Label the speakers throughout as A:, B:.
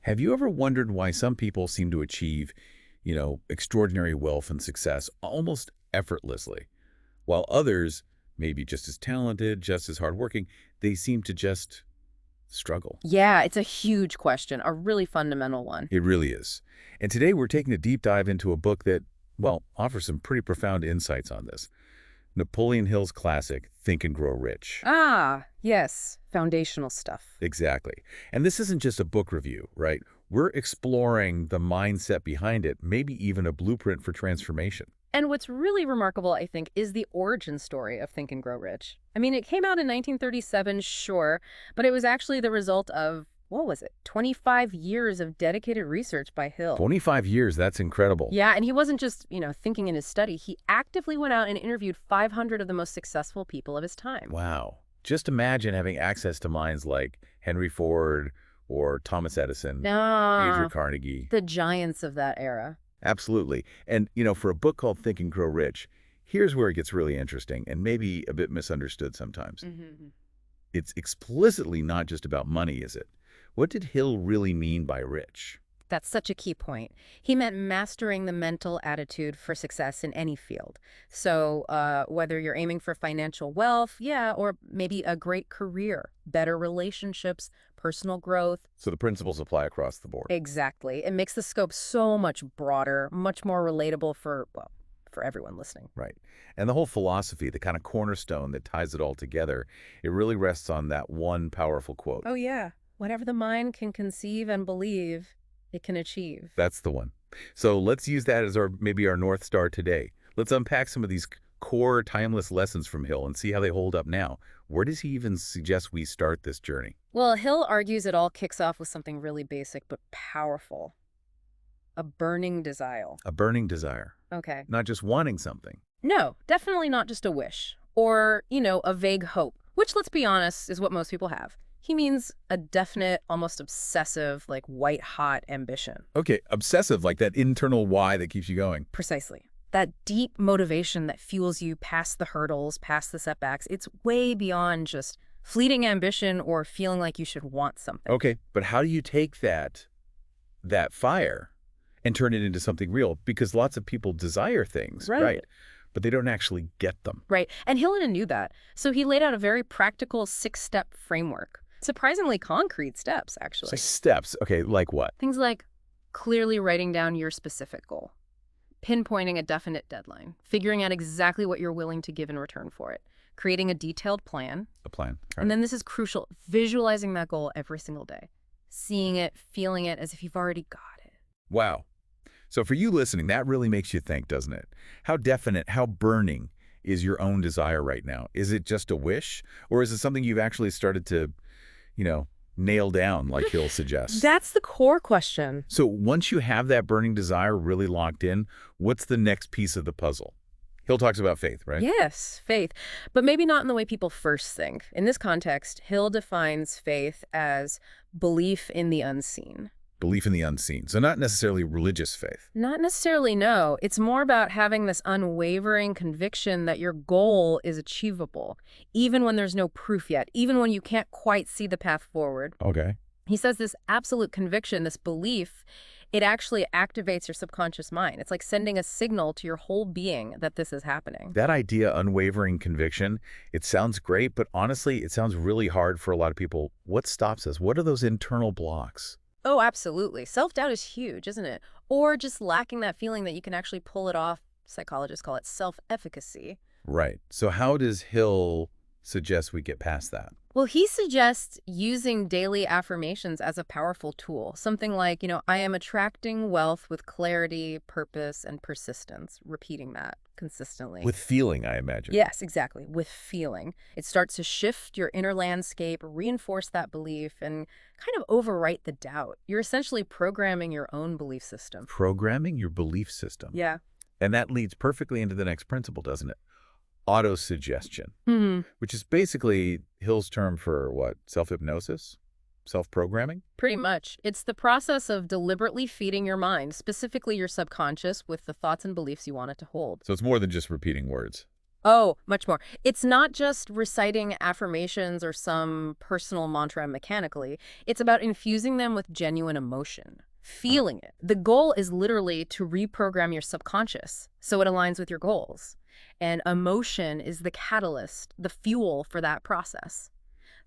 A: Have you ever wondered why some people seem to achieve, extraordinary wealth and success almost effortlessly, while others, maybe just as talented, just as hardworking, they seem to just struggle?
B: Yeah, it's a huge question, a really fundamental one.
A: It really is. And today we're taking a deep dive into a book that, well, offers some pretty profound insights on this. Napoleon Hill's classic, Think and Grow Rich.
B: Ah, yes, foundational stuff.
A: Exactly. And this isn't just a book review, right? We're exploring the mindset behind it, maybe even a blueprint for transformation.
B: And what's really remarkable, I think, is the origin story of Think and Grow Rich. I mean, it came out in 1937, sure, but it was actually the result of, what was it, 25 years of dedicated research by Hill.
A: 25 years, that's incredible.
B: Yeah, and he wasn't just, thinking in his study. He actively went out and interviewed 500 of the most successful people of his time.
A: Wow. Just imagine having access to minds like Henry Ford or Thomas Edison, Andrew Carnegie.
B: The giants of that era.
A: Absolutely. And, for a book called Think and Grow Rich, here's where it gets really interesting and maybe a bit misunderstood sometimes. It's explicitly not just about money, is it? What did Hill really mean by rich?
B: That's such a key point. He meant mastering the mental attitude for success in any field. So whether you're aiming for financial wealth, yeah, or maybe a great career, better relationships, personal growth.
A: So the principles apply across the board.
B: Exactly. It makes the scope so much broader, much more relatable for everyone listening.
A: Right. And the whole philosophy, the kind of cornerstone that ties it all together, it really rests on that one powerful quote.
B: Oh, yeah. Whatever the mind can conceive and believe, it can achieve.
A: That's the one. So let's use that as maybe our North Star today. Let's unpack some of these core timeless lessons from Hill and see how they hold up now. Where does he even suggest we start this journey?
B: Well, Hill argues it all kicks off with something really basic but powerful. A burning desire.
A: A burning desire.
B: Okay.
A: Not just wanting something.
B: No, definitely not just a wish. Or, a vague hope, which, let's be honest, is what most people have. He means a definite, almost obsessive, like white-hot ambition.
A: Okay, obsessive, like that internal why that keeps you going.
B: Precisely. That deep motivation that fuels you past the hurdles, past the setbacks. It's way beyond just fleeting ambition or feeling like you should want something.
A: Okay, but how do you take that fire and turn it into something real? Because lots of people desire things, right? But they don't actually get them.
B: Right, and Hill knew that. So he laid out a very practical 6-step framework. Surprisingly concrete steps, actually.
A: So steps, okay, like what?
B: Things like clearly writing down your specific goal, pinpointing a definite deadline, figuring out exactly what you're willing to give in return for it, creating a detailed plan.
A: A plan.
B: And then this is crucial, visualizing that goal every single day, seeing it, feeling it as if you've already got it.
A: Wow. So for you listening, that really makes you think, doesn't it? How definite, how burning is your own desire right now? Is it just a wish? Or is it something you've actually started to, nail down, like Hill suggests?
B: That's the core question.
A: So once you have that burning desire really locked in, what's the next piece of the puzzle? Hill talks about faith, right?
B: Yes, faith. But maybe not in the way people first think. In this context, Hill defines faith as belief in the unseen.
A: Belief in the unseen. So not necessarily religious faith.
B: Not necessarily, no. It's more about having this unwavering conviction that your goal is achievable, even when there's no proof yet, even when you can't quite see the path forward.
A: Okay.
B: He says this absolute conviction, this belief, it actually activates your subconscious mind. It's like sending a signal to your whole being that this is happening.
A: That idea, unwavering conviction, it sounds great, but honestly, it sounds really hard for a lot of people. What stops us? What are those internal blocks?
B: Oh, absolutely. Self-doubt is huge, isn't it? Or just lacking that feeling that you can actually pull it off. Psychologists call it self-efficacy.
A: Right. So how does Hill suggest we get past that?
B: Well, he suggests using daily affirmations as a powerful tool. Something like, I am attracting wealth with clarity, purpose, and persistence. Repeating that consistently.
A: With feeling, I imagine.
B: Yes, exactly. With feeling. It starts to shift your inner landscape, reinforce that belief, and kind of overwrite the doubt. You're essentially programming your own belief system.
A: Programming your belief system.
B: Yeah.
A: And that leads perfectly into the next principle, doesn't it? Autosuggestion, which is basically Hill's term for what? Self-hypnosis? Self-programming?
B: Pretty much. It's the process of deliberately feeding your mind, specifically your subconscious, with the thoughts and beliefs you want it to hold.
A: So it's more than just repeating words.
B: Oh, much more. It's not just reciting affirmations or some personal mantra mechanically. It's about infusing them with genuine emotion, feeling it. The goal is literally to reprogram your subconscious so it aligns with your goals. And emotion is the catalyst, the fuel for that process.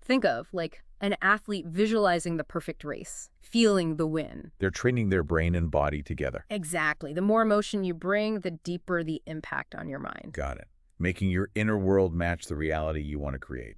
B: Think of like an athlete visualizing the perfect race, feeling the win.
A: They're training their brain and body together.
B: Exactly. The more emotion you bring, the deeper the impact on your mind.
A: Got it. Making your inner world match the reality you want to create.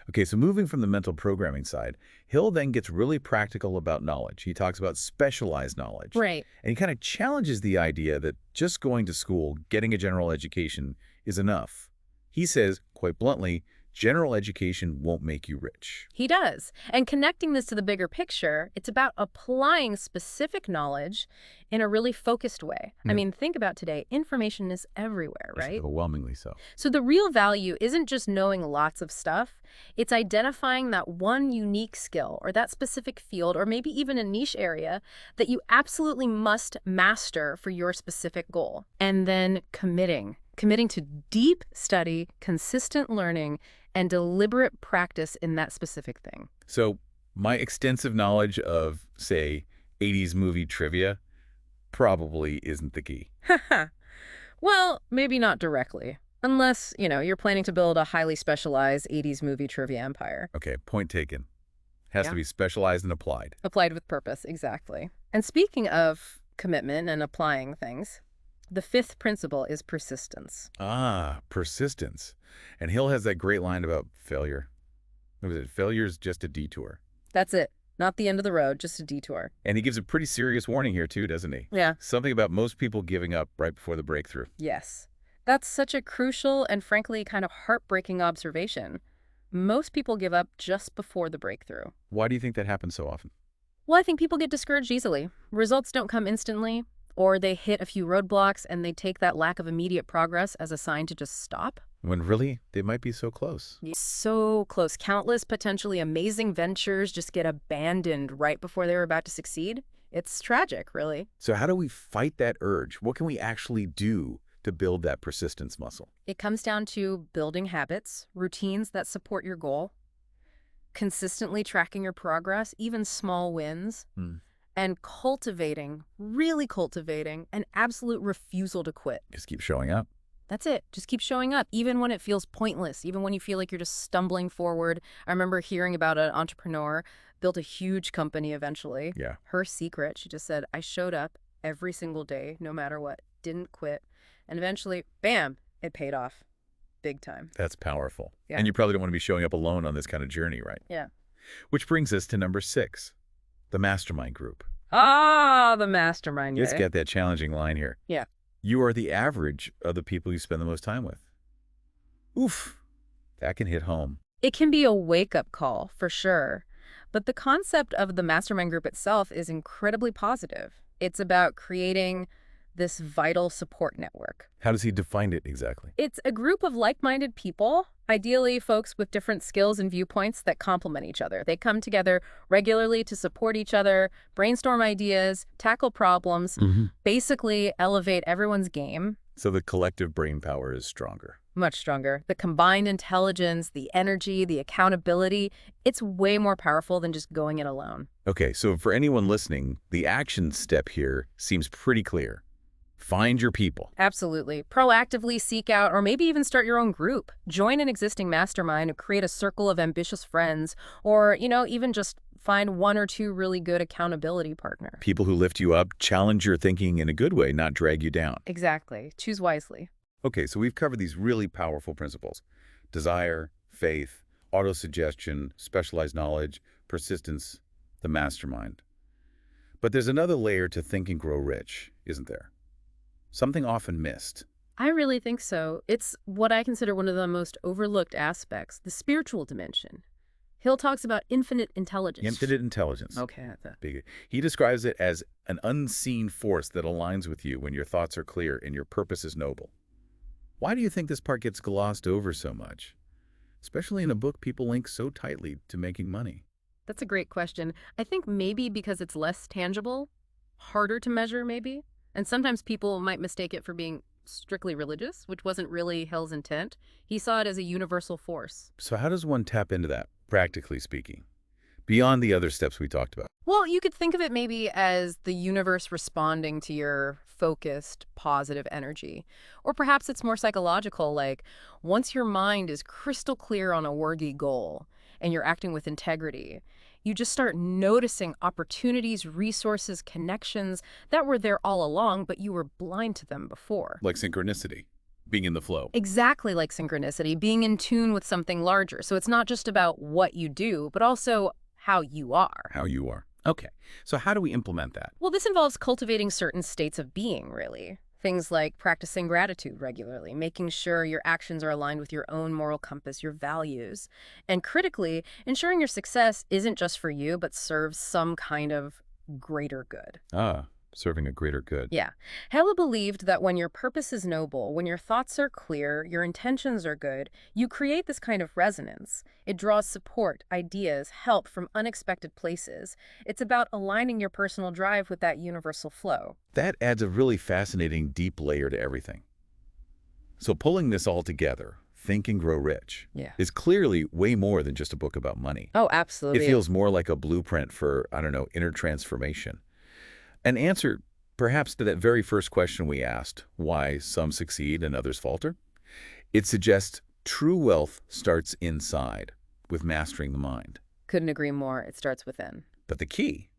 A: Okay, so moving from the mental programming side, Hill then gets really practical about knowledge. He talks about specialized knowledge.
B: Right.
A: And he kind of challenges the idea that just going to school, getting a general education, is enough. He says, quite bluntly, general education won't make you rich.
B: He does. And connecting this to the bigger picture, it's about applying specific knowledge in a really focused way. I mean, think about today. Information is everywhere,
A: Yes,
B: right?
A: overwhelmingly so.
B: So the real value isn't just knowing lots of stuff. It's identifying that one unique skill or that specific field or maybe even a niche area that you absolutely must master for your specific goal. And then committing to deep study, consistent learning, and deliberate practice in that specific thing.
A: So my extensive knowledge of, say, 80s movie trivia probably isn't the key.
B: Well, maybe not directly. Unless, you're planning to build a highly specialized 80s movie trivia empire.
A: Okay, point taken. Has to be specialized and applied.
B: Applied with purpose, exactly. And speaking of commitment and applying things, the fifth principle is persistence.
A: Ah, persistence. And Hill has that great line about failure. What was it? Failure's just a detour.
B: That's it. Not the end of the road, just a detour.
A: And he gives a pretty serious warning here too, doesn't he?
B: Yeah.
A: Something about most people giving up right before the breakthrough.
B: Yes. That's such a crucial and frankly kind of heartbreaking observation. Most people give up just before the breakthrough.
A: Why do you think that happens so often?
B: Well, I think people get discouraged easily. Results don't come instantly, or they hit a few roadblocks and they take that lack of immediate progress as a sign to just stop.
A: When really, they might be so close.
B: So close. Countless potentially amazing ventures just get abandoned right before they were about to succeed. It's tragic, really.
A: So how do we fight that urge? What can we actually do to build that persistence muscle?
B: It comes down to building habits, routines that support your goal, consistently tracking your progress, even small wins, and really cultivating an absolute refusal to quit.
A: Just keep showing up.
B: That's it. Just keep showing up, even when it feels pointless, even when you feel like you're just stumbling forward. I remember hearing about an entrepreneur, built a huge company eventually.
A: Yeah.
B: Her secret, she just said, I showed up every single day, no matter what, didn't quit. And eventually, bam, it paid off. Big time.
A: That's powerful.
B: Yeah.
A: And you probably don't want to be showing up alone on this kind of journey, right?
B: Yeah.
A: Which brings us to number 6, the mastermind group.
B: Ah, the mastermind.
A: Let's get that challenging line here.
B: Yeah.
A: You are the average of the people you spend the most time with. Oof, that can hit home.
B: It can be a wake-up call, for sure. But the concept of the mastermind group itself is incredibly positive. It's about creating this vital support network.
A: How does he define it exactly?
B: It's a group of like-minded people, ideally folks with different skills and viewpoints that complement each other. They come together regularly to support each other, brainstorm ideas, tackle problems, basically elevate everyone's game.
A: So the collective brain power is stronger.
B: Much stronger. The combined intelligence, the energy, the accountability, it's way more powerful than just going it alone.
A: Okay, so for anyone listening, the action step here seems pretty clear. Find your people.
B: Absolutely. Proactively seek out or maybe even start your own group. Join an existing mastermind or create a circle of ambitious friends or, even just find 1 or 2 really good accountability partners.
A: People who lift you up, challenge your thinking in a good way, not drag you down.
B: Exactly. Choose wisely.
A: Okay, so we've covered these really powerful principles. Desire, faith, autosuggestion, specialized knowledge, persistence, the mastermind. But there's another layer to Think and Grow Rich, isn't there? Something often missed.
B: I really think so. It's what I consider one of the most overlooked aspects, the spiritual dimension. Hill talks about infinite intelligence.
A: Infinite intelligence.
B: Okay.
A: He describes it as an unseen force that aligns with you when your thoughts are clear and your purpose is noble. Why do you think this part gets glossed over so much? Especially in a book people link so tightly to making money.
B: That's a great question. I think maybe because it's less tangible, harder to measure maybe. And sometimes people might mistake it for being strictly religious, which wasn't really Hill's intent. He saw it as a universal force.
A: So how does one tap into that, practically speaking, beyond the other steps we talked about?
B: Well, you could think of it maybe as the universe responding to your focused, positive energy. Or perhaps it's more psychological, like once your mind is crystal clear on a worthy goal and you're acting with integrity, you just start noticing opportunities, resources, connections that were there all along, but you were blind to them before.
A: Like synchronicity, being in the flow.
B: Exactly like synchronicity, being in tune with something larger. So it's not just about what you do, but also how you are.
A: How you are. Okay, so how do we implement that?
B: Well, this involves cultivating certain states of being, really. Things like practicing gratitude regularly, making sure your actions are aligned with your own moral compass, your values, and critically, ensuring your success isn't just for you, but serves some kind of greater good.
A: Serving a greater good.
B: Yeah. Hella believed that when your purpose is noble, when your thoughts are clear, your intentions are good, you create this kind of resonance. It draws support, ideas, help from unexpected places. It's about aligning your personal drive with that universal flow.
A: That adds a really fascinating, deep layer to everything. So pulling this all together, Think and Grow Rich,
B: Yeah.
A: is clearly way more than just a book about money.
B: Oh, absolutely.
A: It feels more like a blueprint for, I don't know, inner transformation. An answer, perhaps, to that very first question we asked, why some succeed and others falter. It suggests true wealth starts inside, with mastering the mind.
B: Couldn't agree more. It starts within.
A: But the key,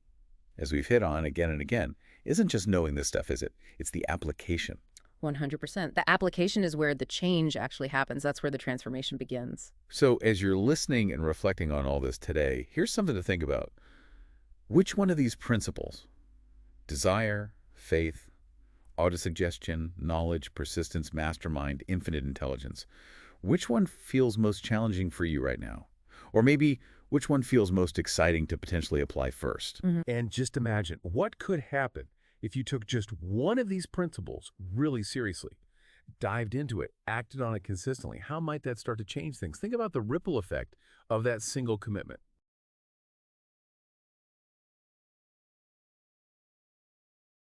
A: as we've hit on again and again, isn't just knowing this stuff, is it? It's the application.
B: 100%. The application is where the change actually happens. That's where the transformation begins.
A: So as you're listening and reflecting on all this today, here's something to think about. Which one of these principles, desire, faith, autosuggestion, knowledge, persistence, mastermind, infinite intelligence, which one feels most challenging for you right now? Or maybe which one feels most exciting to potentially apply first?
C: And just imagine what could happen if you took just one of these principles really seriously, dived into it, acted on it consistently. How might that start to change things? Think about the ripple effect of that single commitment.